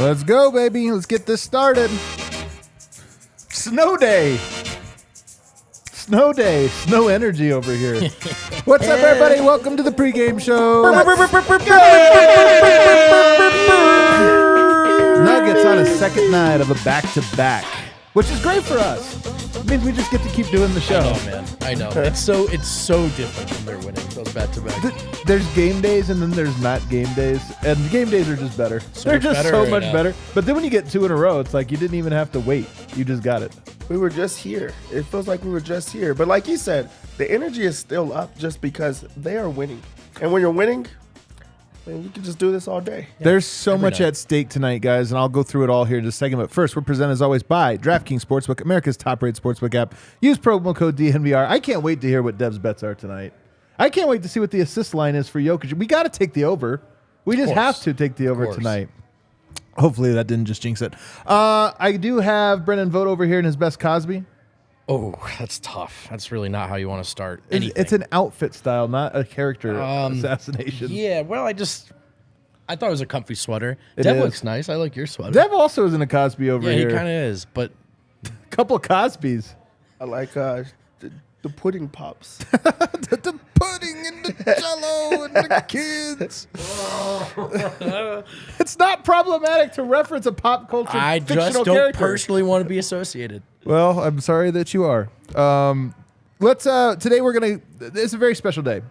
Let's go, baby. Let's get this started. Snow day. Snow day. Snow energy over here. What's up, everybody? Welcome to the pregame show. Nuggets on a second night of a back-to-back, which is great for us. It means we just get to keep doing the show. I know, man. I know. It's so different when they're winning those back-to-back. There's game days and then there's not game days. And game days are just better. They're just so much better. But then when you get two in a row, it's like you didn't even have to wait. You just got it. We were just here. It feels like we were just here. But like you said, the energy is still up just because they are winning. And when you're winning, man, you can just do this all day. Yeah. There's so much at stake tonight, guys, and I'll go through it all here in just a second. But first, we're presented, as always, by DraftKings Sportsbook, America's top-rated sportsbook app. Use promo code DNVR. I can't wait to hear what Dev's bets are tonight. I can't wait to see what the assist line is for Jokic. We got to take the over. We just have to take the over tonight. Hopefully that didn't just jinx it. I do have Brennan Vogt over here in his best Cosby. Oh, that's tough. That's really not how you want to start anything. It's an outfit style, not a character assassination. Yeah, well, I thought it was a comfy sweater. Dev looks nice. I like your sweater. Dev also is in a Cosby over here. Yeah, he kind of is, but a couple of Cosbys. I like the pudding pops. the pudding and the jello and the kids. It's not problematic to reference a pop culture I fictional just don't character. personally want to be associated. Well, I'm sorry that you are. Today we're going to, it's a very special day.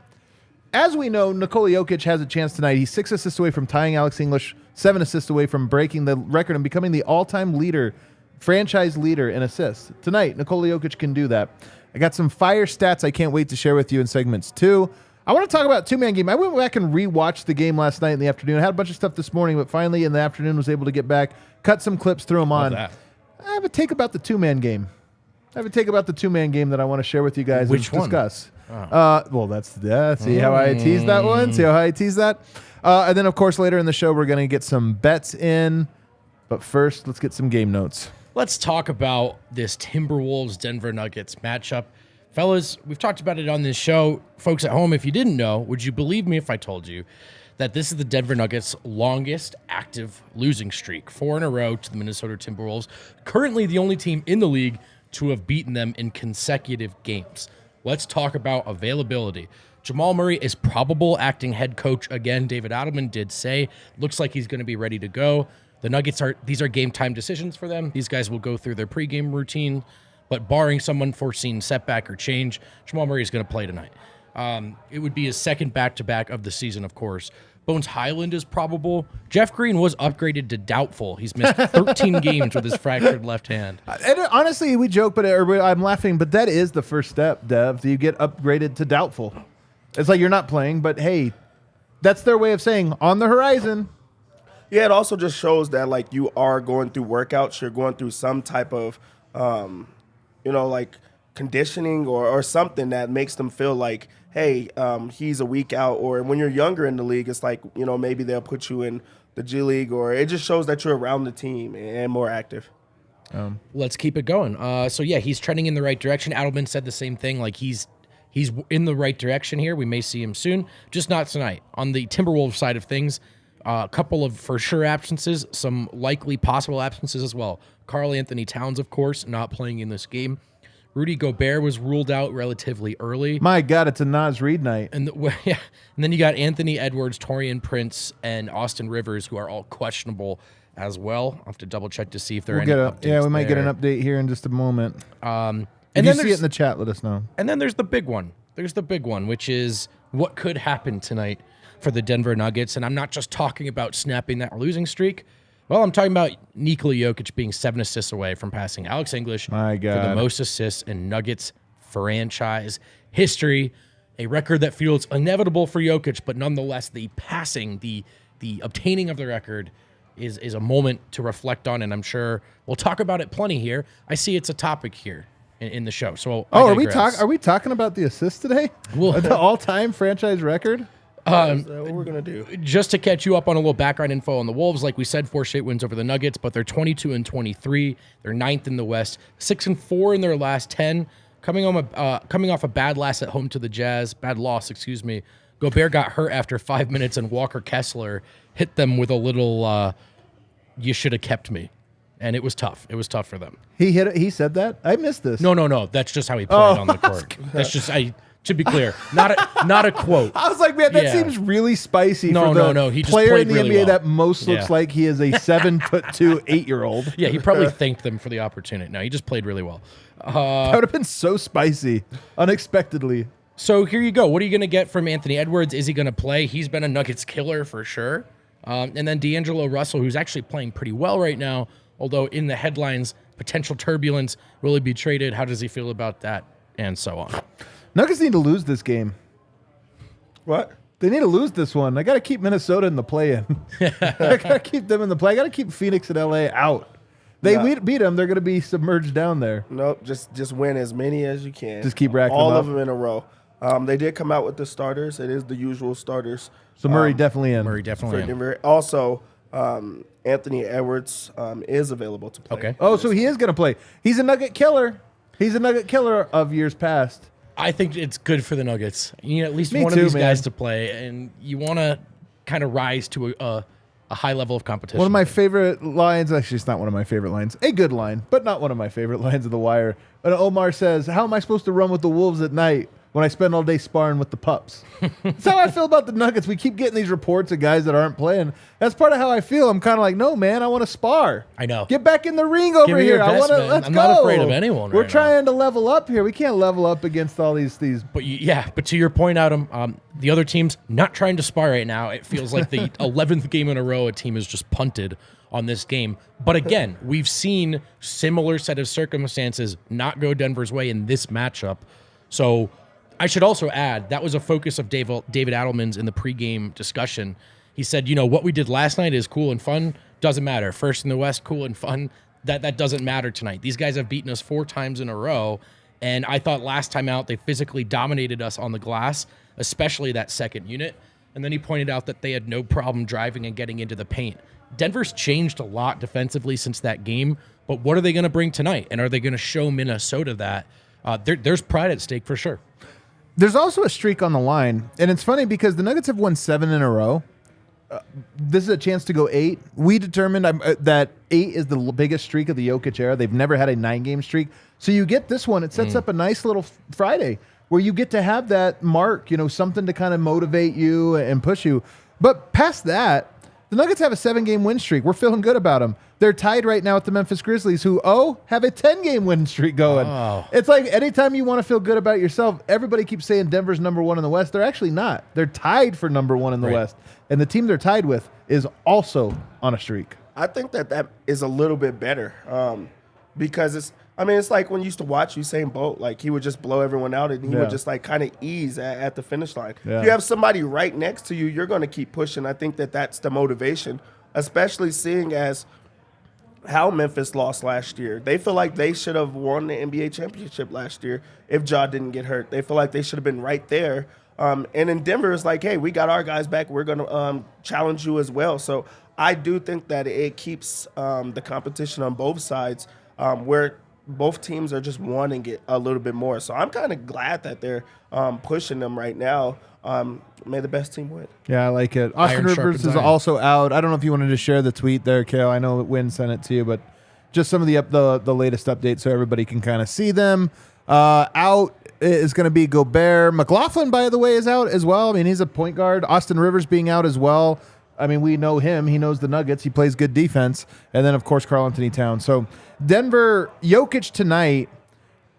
As we know, Nikola Jokic has a chance tonight. He's 6 assists away from tying Alex English, 7 assists away from breaking the record and becoming the all-time leader, franchise leader in assists. Tonight, Nikola Jokic can do that. I got some fire stats I can't wait to share with you in segments 2. I want to talk about two-man game. I went back and rewatched the game last night in the afternoon. I had a bunch of stuff this morning, but finally in the afternoon was able to get back, cut some clips, threw them on. I have a take about the two-man game. That I want to share with you guys. Which and one? Discuss. Well, see how I teased that one? See how I teased that? And then, of course, later in the show, we're going to get some bets in. But first, let's get some game notes. Let's talk about this Timberwolves-Denver Nuggets matchup. Fellas, we've talked about it on this show. Folks at home, if you didn't know, would you believe me if I told you that this is the Denver Nuggets' longest active losing streak? 4 in a row to the Minnesota Timberwolves. Currently the only team in the league to have beaten them in consecutive games. Let's talk about availability. Jamal Murray is probable acting head coach again. David Adelman did say, looks like he's going to be ready to go. The Nuggets these are game time decisions for them. These guys will go through their pregame routine, but barring some unforeseen setback or change, Jamal Murray is going to play tonight. It would be his second back-to-back of the season, of course. Bones Highland is probable. Jeff Green was upgraded to doubtful. He's missed 13 games with his fractured left hand. And honestly, we joke, but I'm laughing, but that is the first step, Dev. You get upgraded to doubtful. It's like you're not playing, but hey, that's their way of saying on the horizon. Yeah, it also just shows that like you are going through workouts. You're going through some type of, like conditioning or something that makes them feel like, hey, he's a week out. Or when you're younger in the league, it's like, maybe they'll put you in the G League, or it just shows that you're around the team and more active. Let's keep it going. He's trending in the right direction. Adelman said the same thing. Like he's in the right direction here. We may see him soon, just not tonight. On the Timberwolves side of things, a couple of for sure absences, some likely possible absences as well. Karl Anthony Towns, of course, not playing in this game. Rudy Gobert was ruled out relatively early. My God, it's a Naz Reid night. And then you got Anthony Edwards, Taurean Prince, and Austin Rivers, who are all questionable as well. I'll have to double check to see if there are any updates. Yeah, we might get an update here in just a moment. And if then you see it in the chat, let us know. And then there's the big one. Which is what could happen tonight for the Denver Nuggets. And I'm not just talking about snapping that losing streak. Well, I'm talking about Nikola Jokic being 7 assists away from passing Alex English for the most assists in Nuggets franchise history. A record that feels inevitable for Jokic, but nonetheless, the passing, the obtaining of the record is a moment to reflect on, and I'm sure we'll talk about it plenty here. I see it's a topic here in the show. So are we talking about the assists today? The all-time franchise record? What we're going to do. Just to catch you up on a little background info on the Wolves, like we said, 4 straight wins over the Nuggets, but they're 22-23. They're 9th in the West, 6-4 in their last 10. Coming off a bad loss at home to the Jazz, bad loss, excuse me. Gobert got hurt after 5 minutes, and Walker Kessler hit them with a little you should have kept me. And it was tough. It was tough for them. He said that? I missed this. No. That's just how he played on the court. That's just to be clear, not a quote. I was like, man, that seems really spicy for the he just player in played the really NBA well. that most looks like he is a 7'2", 8-year-old. Yeah, he probably thanked them for the opportunity. No, he just played really well. That would have been so spicy, unexpectedly. So here you go. What are you going to get from Anthony Edwards? Is he going to play? He's been a Nuggets killer for sure. And then D'Angelo Russell, who's actually playing pretty well right now, although in the headlines, potential turbulence, will he be traded? How does he feel about that? And so on. Nuggets need to lose this game. What? They need to lose this one. I got to keep Minnesota in the play-in. I got to keep them in the play. I got to keep Phoenix and LA out. They beat them. They're going to be submerged down there. Nope. Just win as many as you can. Just keep racking all them up. of them in a row. They did come out with the starters. It is the usual starters. So Murray definitely in. Murray definitely in. Denver. Also, Anthony Edwards is available to play. Okay. Oh, so he is going to play. He's a Nugget killer. He's a Nugget killer of years past. I think it's good for the Nuggets. You need at least Me one too, of these man. guys to play, and you want to kind of rise to a high level of competition. One of my favorite lines, actually, it's not one of my favorite lines. A good line, but not one of my favorite lines of The Wire. When Omar says, "How am I supposed to run with the Wolves at night when I spend all day sparring with the pups?" That's how I feel about the Nuggets. We keep getting these reports of guys that aren't playing. That's part of how I feel. I'm kind of like, no, man, I want to spar. I know. Get back in the ring over Give me here. your I best, want to. man. Let's I'm go. not afraid of anyone We're right trying to level up here. We can't level up against all these. But to your point, Adam, the other team's not trying to spar right now. It feels like the 11th game in a row a team has just punted on this game. But again, we've seen similar set of circumstances not go Denver's way in this matchup. So I should also add, that was a focus of David Adelman's in the pregame discussion. He said, what we did last night is cool and fun. Doesn't matter. First in the West, cool and fun. That doesn't matter tonight. These guys have beaten us 4 times in a row. And I thought last time out, they physically dominated us on the glass, especially that second unit. And then he pointed out that they had no problem driving and getting into the paint. Denver's changed a lot defensively since that game. But what are they going to bring tonight? And are they going to show Minnesota that? There's pride at stake for sure. There's also a streak on the line, and it's funny because the Nuggets have won 7 in a row. This is a chance to go 8. We determined that 8 is the biggest streak of the Jokic era. They've never had a 9-game streak. So you get this one. It sets up a nice little Friday where you get to have that mark, something to kind of motivate you and push you. But past that, the Nuggets have a 7-game win streak. We're feeling good about them. They're tied right now with the Memphis Grizzlies, who, have a 10-game win streak going. Oh. It's like anytime you want to feel good about yourself, everybody keeps saying Denver's number 1 in the West. They're actually not. They're tied for number 1 in the West. And the team they're tied with is also on a streak. I think that is a little bit better because it's like when you used to watch Usain Bolt, like he would just blow everyone out and he would just like kind of ease at the finish line. Yeah. If you have somebody right next to you, you're going to keep pushing. I think that's the motivation, especially seeing as how Memphis lost last year. They feel like they should have won the NBA championship last year if Ja didn't get hurt. They feel like they should have been right there. And in Denver, it's like, hey, we got our guys back. We're going to challenge you as well. So I do think that it keeps the competition on both sides where both teams are just wanting it a little bit more. So I'm kind of glad that they're pushing them right now. May the best team win. Yeah, I like it. Austin Rivers is also out. I don't know if you wanted to share the tweet there, Kale. I know Wynn sent it to you, but just some of the latest updates so everybody can kind of see them. Out is going to be Gobert. McLaughlin, by the way, is out as well. I mean, he's a point guard. Austin Rivers being out as well. I mean, we know him. He knows the Nuggets. He plays good defense. And then, of course, Karl Anthony Towns. So Denver, Jokic tonight,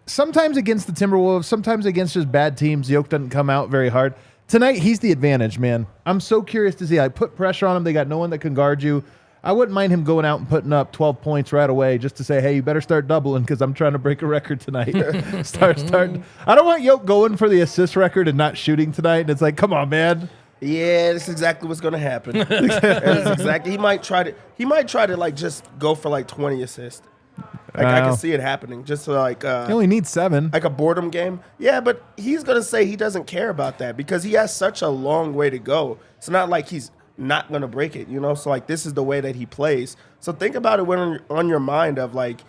sometimes against the Timberwolves, sometimes against just bad teams. Jokic doesn't come out very hard. Tonight, he's the advantage, man. I'm so curious to see. I put pressure on him. They got no one that can guard you. I wouldn't mind him going out and putting up 12 points right away just to say, hey, you better start doubling because I'm trying to break a record tonight. start. I don't want Jokic going for the assist record and not shooting tonight. And it's like, come on, man. Yeah, that's exactly what's going to happen. That's exactly. He might try to like just go for like 20 assists. Like I can see it happening. Just like he only needs 7. like a boredom game. Yeah, but he's gonna say he doesn't care about that because he has such a long way to go. It's not like he's not gonna break it, So like this is the way that he plays. So think about it when on your mind of like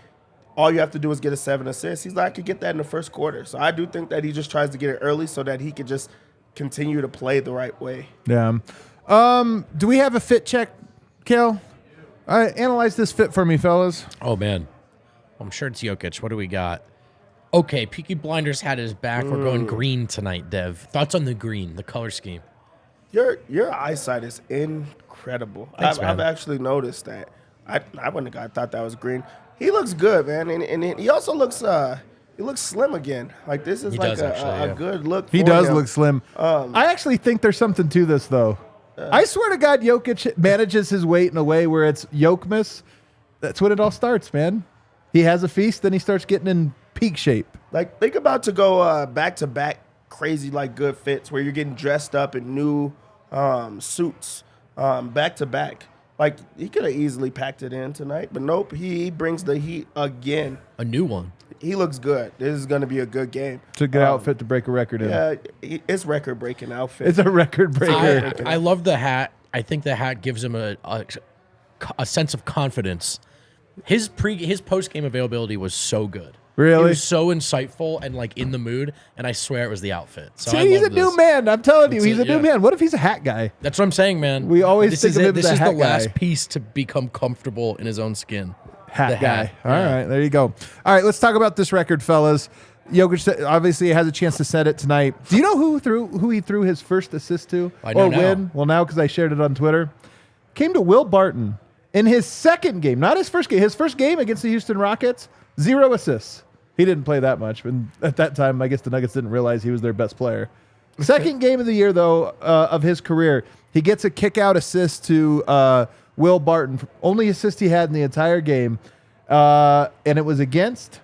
all you have to do is get a 7 assists. He's like, I could get that in the first quarter. So I do think that he just tries to get it early so that he could just continue to play the right way. Yeah. Do we have a fit check, Kale? All right, analyze this fit for me, fellas. Oh, man. I'm sure it's Jokic. What do we got? Okay, Peaky Blinders had his back. We're going green tonight, Dev. Thoughts on the green, the color scheme? Your eyesight is incredible. Thanks, I've man. actually noticed that. I wouldn't have thought that was green. He looks good, man, and he also looks slim again. Like this is He like does actually, a yeah. good look. He for does him. look slim. I actually think there's something to this, though. I swear to God, Jokic manages his weight in a way where it's Jokmas. That's when it all starts, man. He has a feast, then he starts getting in peak shape. Like think about to go back to back crazy like good fits where you're getting dressed up in new suits back to back. Like he could have easily packed it in tonight, but nope. He brings the heat again. A new one. He looks good. This is going to be a good game. It's a good outfit to break a record in. Yeah, it's record breaking outfit. It's a record breaker. I love the hat. I think the hat gives him a sense of confidence. His post game availability was so good. Really? He was so insightful and like in the mood, and I swear it was the outfit. So See, I he's a love new this. man. I'm telling you, he's a yeah. new man. What if he's a hat guy? That's what I'm saying, man. We always this think is of it. him as This a is hat the guy. last piece to become comfortable in his own skin. Hat The guy. hat, All yeah. right, there you go. All right, let's talk about this record, fellas. Jokic obviously has a chance to set it tonight. Do you know who he threw his first assist to I know or now. win? Well, now because I shared it on Twitter. Came to Will Barton in his second game, not his first game. His first game against the Houston Rockets, 0 assists. He didn't play that much, but at that time, I guess the Nuggets didn't realize he was their best player. Second game of the year, though, of his career, he gets a kick-out assist to Will Barton. Only assist he had in the entire game, and it was against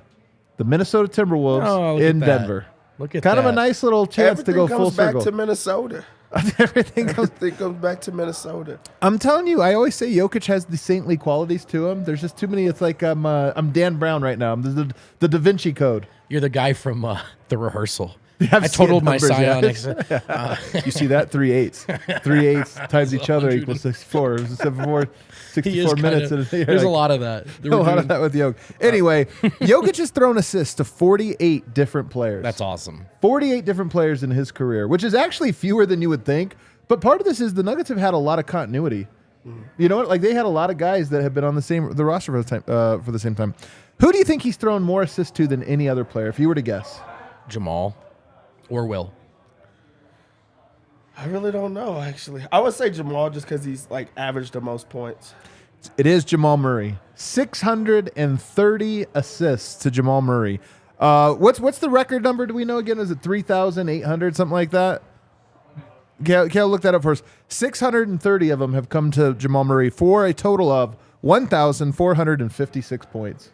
the Minnesota Timberwolves Oh, look in at that. Denver. Look at Kind of a that. nice little chance to go full comes back circle. to Minnesota. Everything comes. Everything comes back to Minnesota. I'm telling you, I always say Jokic has the saintly qualities to him. There's just too many. It's like I'm Dan Brown right now. I'm the Da Vinci Code. You're the guy from The Rehearsal. I've I seen totaled my numbers, yeah. psionics. You see that? 3 8s. 3 8s times each other equals 64. It was 64 minutes. There's a lot of that. A lot of that with Jokic. Anyway, Jokic has thrown assists to 48 different players. That's awesome. 48 different players in his career, which is actually fewer than you would think. But part of this is the Nuggets have had a lot of continuity. You know what? Like they had a lot of guys that have been on the roster for the same time. Who do you think he's thrown more assists to than any other player, if you were to guess? Jamal or Will. I really don't know, actually. I would say Jamal just because he's like averaged the most points. It is Jamal Murray. 630 assists to Jamal Murray. What's the record number? Do we know again? Is it 3,800, something like that? Kale, look that up for us. 630 of them have come to Jamal Murray for a total of 1,456 points.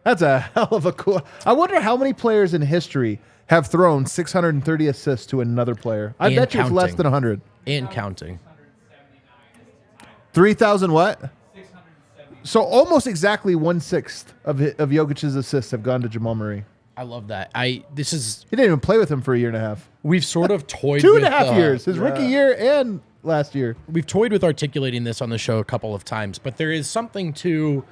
That's a hell of a cool. I wonder how many players in history have thrown 630 assists to another player. I And bet you it's less counting. than 100. And counting. 3,000 what? So almost exactly 1/6 of Jokic's assists have gone to Jamal Murray. I love that. He didn't even play with him for a year and a half. We've sort of toyed Two with and a half years. His rookie year and last year. We've toyed with articulating this on the show a couple of times, but there is something to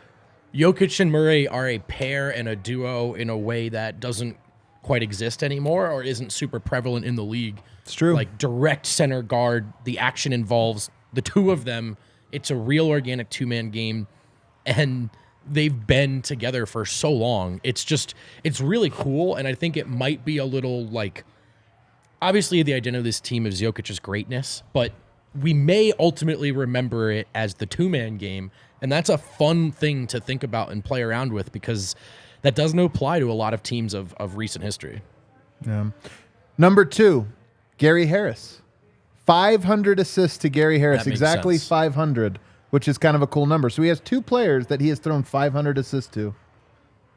Jokic and Murray are a pair and a duo in a way that doesn't quite exist anymore or isn't super prevalent in the league. It's true. Like direct center guard, the action involves the two of them. It's a real organic two-man game, and they've been together for so long. It's really cool, and I think it might be a little like, obviously the identity of this team is Jokic's greatness, but we may ultimately remember it as the two-man game, and that's a fun thing to think about and play around with because that doesn't apply to a lot of teams of recent history. Yeah. Number 2, Gary Harris. 500 assists to Gary Harris. That makes Exactly sense. 500, which is kind of a cool number. So he has 2 players that he has thrown 500 assists to.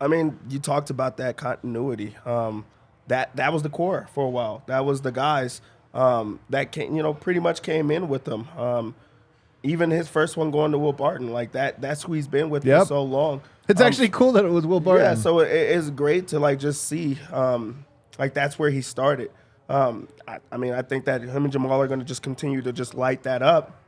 I mean, you talked about that continuity. That was the core for a while. That was the guys that came, pretty much came in with them. Even his first one going to Will Barton, like that's who he's been with for so long. It's actually cool that it was Will Barton. Yeah, so it's great to like just see like that's where he started. I think that him and Jamal are going to just continue to just light that up,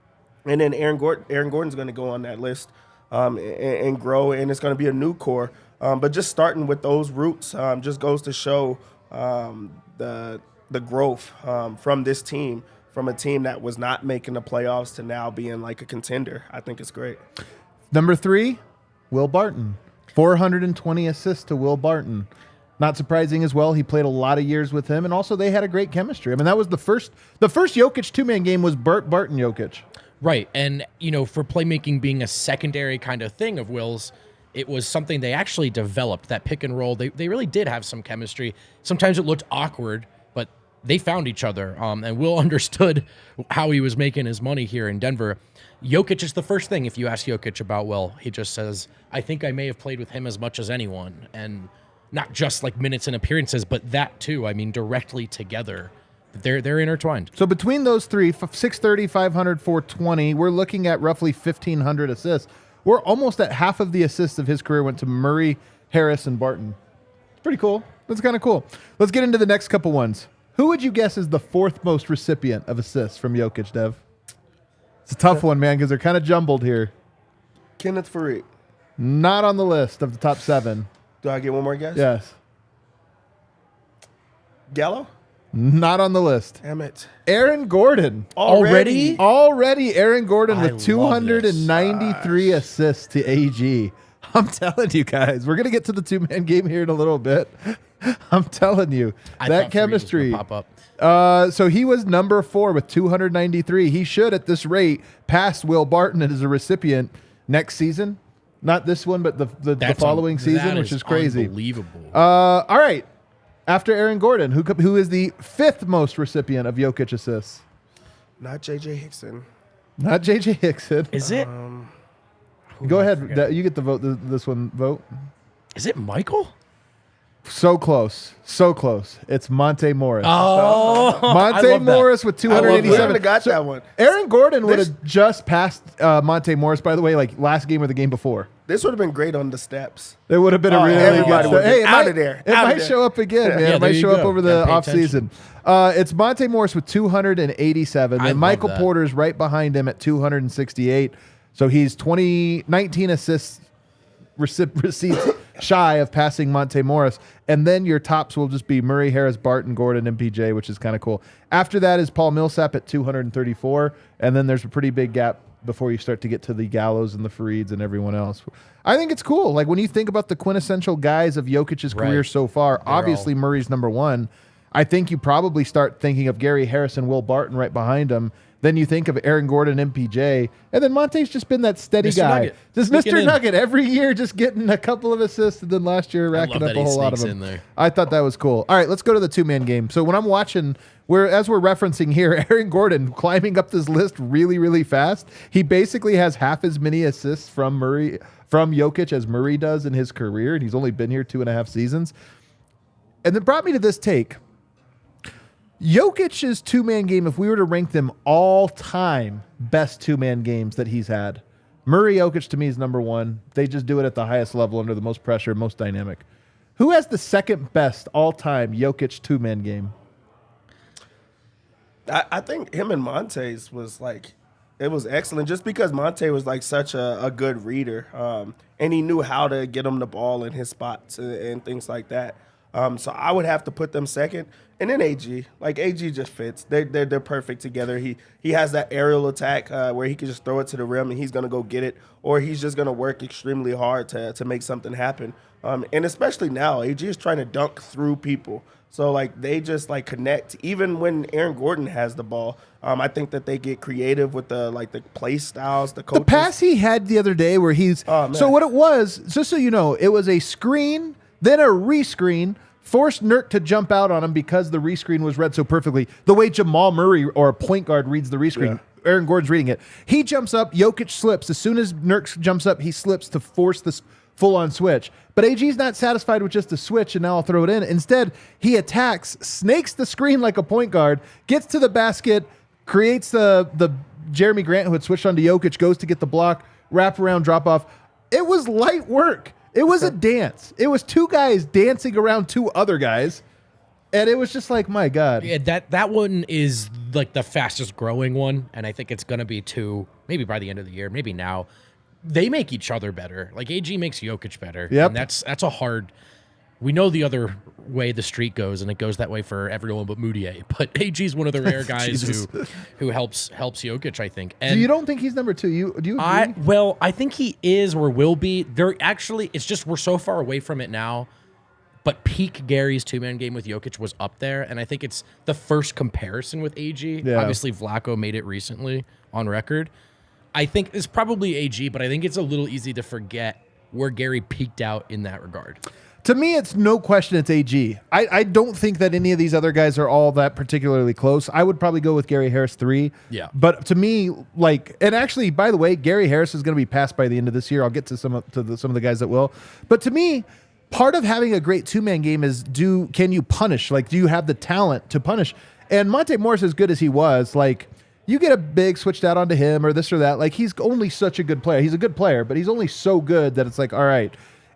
and then Aaron Gordon's going to go on that list and grow, and it's going to be a new core. But just starting with those roots just goes to show the growth from this team, from a team that was not making the playoffs to now being like a contender. I think it's great. Number 3, Will Barton. 420 assists to Will Barton. Not surprising as well. He played a lot of years with him, and also they had a great chemistry. I mean, that was the first Jokic two-man game was Barton Jokic. Right. And, for playmaking being a secondary kind of thing of Will's, it was something they actually developed, that pick and roll. They really did have some chemistry. Sometimes it looked awkward, but they found each other. And Will understood how he was making his money here in Denver. Jokic is the first thing. If you ask Jokic about Will, he just says, I think I may have played with him as much as anyone. And not just like minutes and appearances, but that too. I mean, directly together. They're intertwined. So between those three, 630, 500, 420, we're looking at roughly 1,500 assists. We're almost at half of the assists of his career went to Murray, Harris, and Barton. It's pretty cool. That's kind of cool. Let's get into the next couple ones. Who would you guess is the 4th most recipient of assists from Jokic, Dev? It's a tough one, man, because they're kind of jumbled here. Kenneth Faried. Not on the list of the top 7. Do I get one more guess? Yes. Gallo? Not on the list. Damn it. Aaron Gordon. Already Aaron Gordon I with 293 assists to AG. I'm telling you guys, we're going to get to the two-man game here in a little bit. I'm telling you, that chemistry. Pop up. So he was number 4 with 293. He should, at this rate, pass Will Barton as a recipient next season. Not this one, but the following season, which is crazy. Unbelievable. All right. After Aaron Gordon, who is the 5th most recipient of Jokic assists? Not J.J. Hickson. Not J.J. Hickson. Is it? Go ahead. You get the vote. This one vote. Is it Michael? So close. So close. It's Monte Morris. Oh, Monte Morris with We would 287. have got that one. Aaron Gordon would have just passed Monte Morris, by the way, like last game or the game before. This would have been great on the steps. It would have been a really everybody good would have Hey, been it out might, of there. It Out of might there. show up again, man. Yeah, It might there you show up go. over the Gotta pay offseason. It's Monte Morris with 287. I And love Michael that. Porter's right behind him at 268. So he's 19 assists receipts shy of passing Monte Morris. And then your tops will just be Murray, Harris, Barton, Gordon, MPJ, which is kind of cool. After that is Paul Millsap at 234. And then there's a pretty big gap before you start to get to the Gallows and the Farieds and everyone else. I think it's cool. Like when you think about the quintessential guys of Jokic's career so far, obviously Murray's number 1. I think you probably start thinking of Gary Harris and Will Barton right behind him. Then you think of Aaron Gordon, MPJ, and then Monte's just been that steady Mr. guy. Nugget. Just Sneaking Mr. in. Nugget every year, just getting a couple of assists, and then last year racking love up that a he whole lot of sneaks them. in there. I thought that was cool. All right, let's go to the two-man game. So when I'm watching, as we're referencing here, Aaron Gordon climbing up this list really, really fast. He basically has half as many assists from Jokic as Murray does in his career, and he's only been here 2.5 seasons. And it brought me to this take. Jokic's two-man game, if we were to rank them all-time best two-man games that he's had, Murray Jokic to me is number 1. They just do it at the highest level under the most pressure, most dynamic. Who has the second best all-time Jokic two-man game? I think him and Monte's was like, it was excellent just because Monte was like such a good reader. And he knew how to get him the ball in his spots and things like that. So I would have to put them second. And then AG. Like, AG just fits. They're perfect together. He has that aerial attack where he can just throw it to the rim and he's going to go get it. Or he's just going to work extremely hard to make something happen. And especially now, AG is trying to dunk through people. So, like, they just, like, connect. Even when Aaron Gordon has the ball, I think that they get creative with the play styles, the coaches. The pass he had the other day where he's... man. So what it was, just so you know, it was a screen, then a rescreen, forced Nurk to jump out on him because the rescreen was read so perfectly. The way Jamal Murray or a point guard reads the rescreen. Yeah. Aaron Gordon's reading it. He jumps up, Jokic slips. As soon as Nurk jumps up, he slips to force this full-on switch. But AG's not satisfied with just a switch, and now I'll throw it in. Instead, he attacks, snakes the screen like a point guard, gets to the basket, creates the Jeremy Grant who had switched onto Jokic, goes to get the block, wrap around, drop off. It was light work. It was a dance. It was two guys dancing around two other guys. And it was just like, my God. Yeah, that one is like the fastest growing one. And I think it's going to be 2, maybe by the end of the year, maybe now. They make each other better. Like AG makes Jokic better. Yep. And that's a hard we know the other way the street goes, and it goes that way for everyone but Moutier. But AG is one of the rare guys who helps Jokic, I think. And So you don't think he's number 2? Do you agree? I think he is or will be. It's just we're so far away from it now. But peak Gary's two-man game with Jokic was up there, and I think it's the first comparison with AG. Yeah. Obviously, Vlaco made it recently on record. I think it's probably AG, but I think it's a little easy to forget where Gary peaked out in that regard. To me, it's no question it's AG. I don't think that any of these other guys are all that particularly close. I would probably go with Gary Harris 3. Yeah. But to me, and actually, by the way, Gary Harris is going to be passed by the end of this year. I'll get to some of the guys that will. But to me, part of having a great two-man game is can you punish? Like, do you have the talent to punish? And Monte Morris, as good as he was, you get a big switched out onto him or this or that. Like, he's only such a good player. He's a good player, but he's only so good that it's like, all right,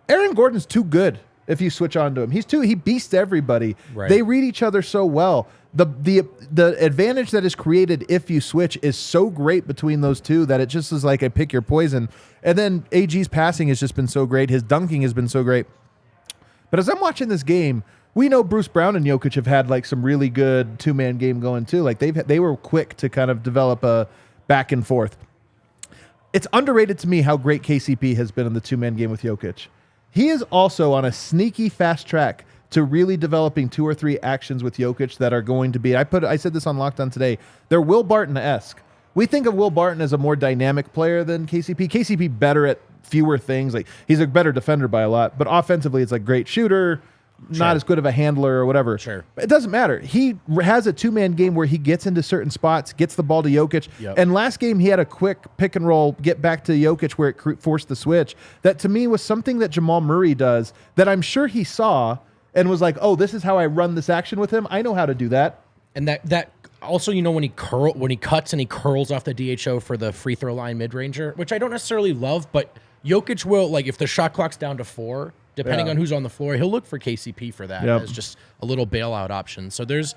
Aaron Gordon's too good if you switch onto him. He beasts everybody. Right. They read each other so well. The advantage that is created if you switch is so great between those two that it just is like a pick your poison. And then AG's passing has just been so great. His dunking has been so great. But as I'm watching this game, we know Bruce Brown and Jokic have had some really good two-man game going too. Like they were quick to kind of develop a back and forth. It's underrated to me how great KCP has been in the two-man game with Jokic. He is also on a sneaky fast track to really developing 2 or 3 actions with Jokic that are going to be. I said this on Lockdown today. They're Will Barton-esque. We think of Will Barton as a more dynamic player than KCP. KCP better at fewer things. Like, he's a better defender by a lot, but offensively it's like great shooter, not as good of a handler or whatever. Sure. It doesn't matter. He has a two-man game where he gets into certain spots, gets the ball to Jokic. Yep. And last game he had a quick pick and roll, get back to Jokic where it forced the switch. That to me was something that Jamal Murray does that I'm sure he saw and was like, oh, this is how I run this action with him. I know how to do that. And that also, when he cuts and he curls off the DHO for the free throw line mid-ranger, which I don't necessarily love, but Jokic will, if the shot clock's down to 4, depending on who's on the floor, he'll look for KCP for that as just a little bailout option. So there's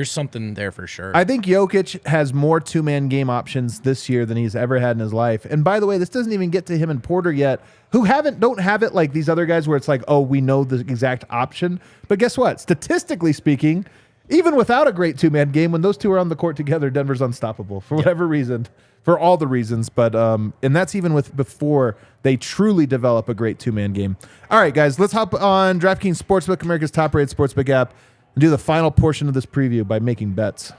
something there for sure. I think Jokic has more two-man game options this year than he's ever had in his life. And by the way, this doesn't even get to him and Porter yet, who don't have it like these other guys where it's like, oh, we know the exact option. But guess what? Statistically speaking, even without a great two-man game, when those two are on the court together, Denver's unstoppable for whatever reason, for all the reasons. But and that's even before they truly develop a great two-man game. All right, guys, let's hop on DraftKings Sportsbook, America's top-rated sportsbook app, and do the final portion of this preview by making bets.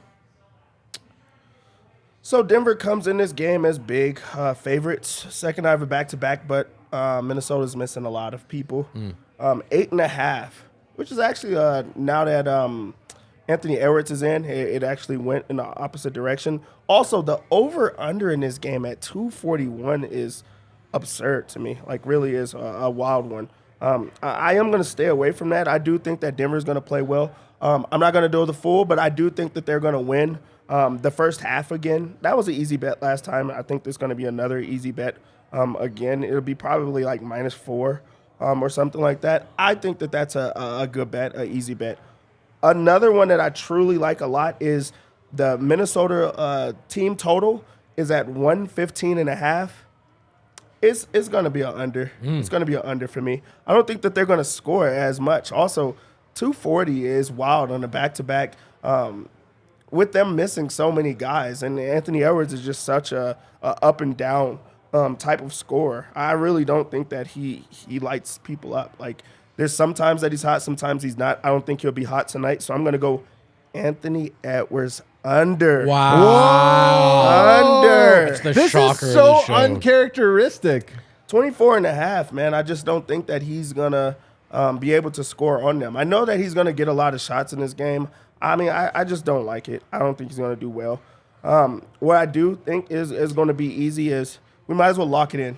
So Denver comes in this game as big favorites. Second out of a back-to-back, but Minnesota's missing a lot of people. 8.5, which is actually now that Anthony Edwards is in, it actually went in the opposite direction. Also, the over-under in this game at 241 is absurd to me. Really is a wild one. I am going to stay away from that. I do think that Denver's going to play well. I'm not going to do the full, but I do think that they're going to win the first half again. That was an easy bet last time. I think there's going to be another easy bet again. It'll be probably -4 or something like that. I think that that's a good bet, an easy bet. Another one that I truly like a lot is the Minnesota team total is at 115.5. It's going to be an under. It's going to be an under for me. I don't think that they're going to score as much. Also, 240 is wild on the back-to-back with them missing so many guys. And Anthony Edwards is just such a up-and-down type of scorer. I really don't think that he lights people up. There's sometimes that he's hot, sometimes he's not. I don't think he'll be hot tonight, so I'm going to go Anthony Edwards under. Wow. Under. It's the This shocker is so of the show. uncharacteristic. 24.5, man. I just don't think that he's going to be able to score on them. I know that he's going to get a lot of shots in this game. I mean, I just don't like it. I don't think he's going to do well. What I do think is going to be easy is we might as well lock it in.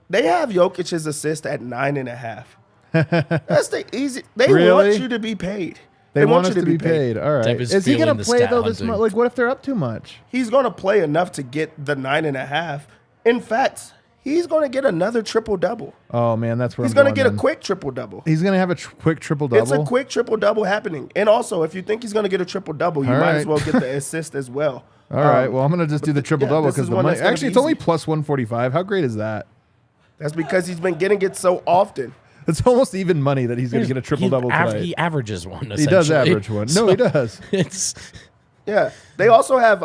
They have Jokic's assist at 9.5. That's the easy. They want you to be paid. They want us to be paid. All right. Deb is Is he going feeling to the play, stat though, this hunting. much? What if they're up too much? He's going to play enough to get the 9.5. In fact, he's going to get another triple-double. Oh, man, that's where He's I'm going to get then. a quick triple-double. He's going to have a quick triple-double? It's a quick triple-double happening. And also, if you think he's going to get a triple-double, you might as well get the assist as well. All right. Well, I'm going to just do the triple-double this because is the one money. that's gonna Actually, be it's only easy. plus 145. How great is that? That's because he's been getting it so often. It's almost even money that he's going to get a triple-double tonight. He averages one, essentially. He does average one. No, he does. Yeah. They also have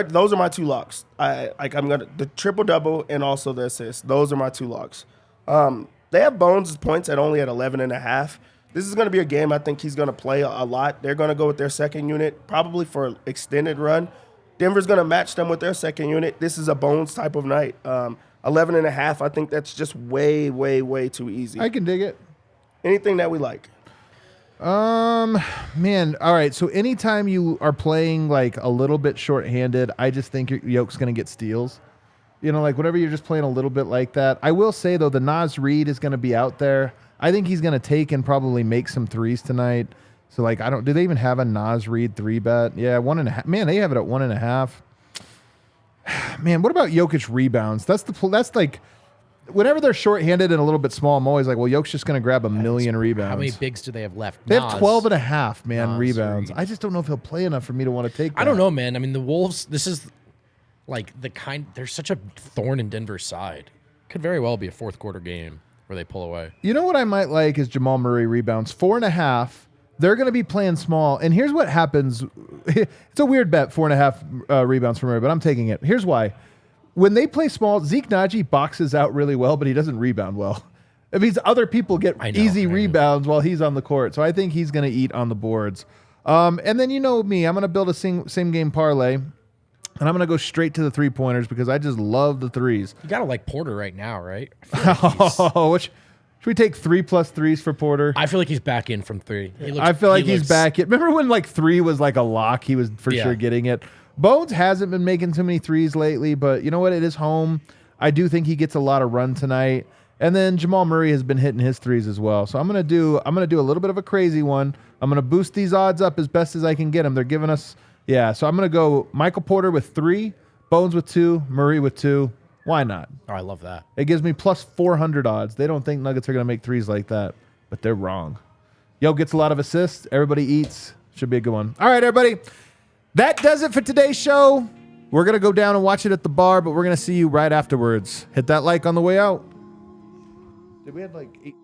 those are my two locks. The triple-double and also the assist. Those are my two locks. They have Bones' points at only at 11.5. This is going to be a game I think he's going to play a lot. They're going to go with their second unit, probably for an extended run. Denver's going to match them with their second unit. This is a Bones type of night. 11.5, I think that's just way, way, way too easy. I can dig it. Anything that we like. Man, all right. So anytime you are playing like a little bit shorthanded, I just think your Yoke's going to get steals. You know, like whenever you're just playing a little bit like that. I will say, though, the Naz Reid is going to be out there. I think he's going to take and probably make some threes tonight. So, like, do they even have a Naz Reid 3-bet? Yeah, 1.5. Man, they have it at 1.5. Man, what about Jokic rebounds? That's like, whenever they're shorthanded and a little bit small, I'm always like, well, Jokic's just going to grab a million rebounds. How many bigs do they have left? They have 12.5, man, Naz rebounds. Reid. I just don't know if he'll play enough for me to want to take that. I don't know, man. I mean, the Wolves, this is like they're such a thorn in Denver's side. Could very well be a fourth quarter game where they pull away. You know what I might like is Jamal Murray rebounds. 4.5. They're going to be playing small. And here's what happens. It's a weird bet, 4.5 rebounds from Murray, but I'm taking it. Here's why. When they play small, Zeke Naji boxes out really well, but he doesn't rebound well. It means other people get easy rebounds while he's on the court. So I think he's going to eat on the boards. And then you know me. I'm going to build a same game parlay. And I'm going to go straight to the three-pointers because I just love the threes. You got to like Porter right now, right? Should we take 3+ threes for Porter? I feel like he's back in from three. I feel like he's back in. Remember when like 3 was like a lock? He was for sure getting it. Bones hasn't been making too many threes lately, but you know what? It is home. I do think he gets a lot of run tonight. And then Jamal Murray has been hitting his threes as well. So I'm gonna do a little bit of a crazy one. I'm gonna boost these odds up as best as I can get them. They're giving us so I'm gonna go Michael Porter with 3, Bones with 2, Murray with 2. Why not? Oh, I love that. It gives me plus 400 odds. They don't think Nuggets are gonna make threes like that, but they're wrong. Yo gets a lot of assists. Everybody eats. Should be a good one. All right, everybody. That does it for today's show. We're going to go down and watch it at the bar, but we're going to see you right afterwards. Hit that like on the way out. Did we have like 8?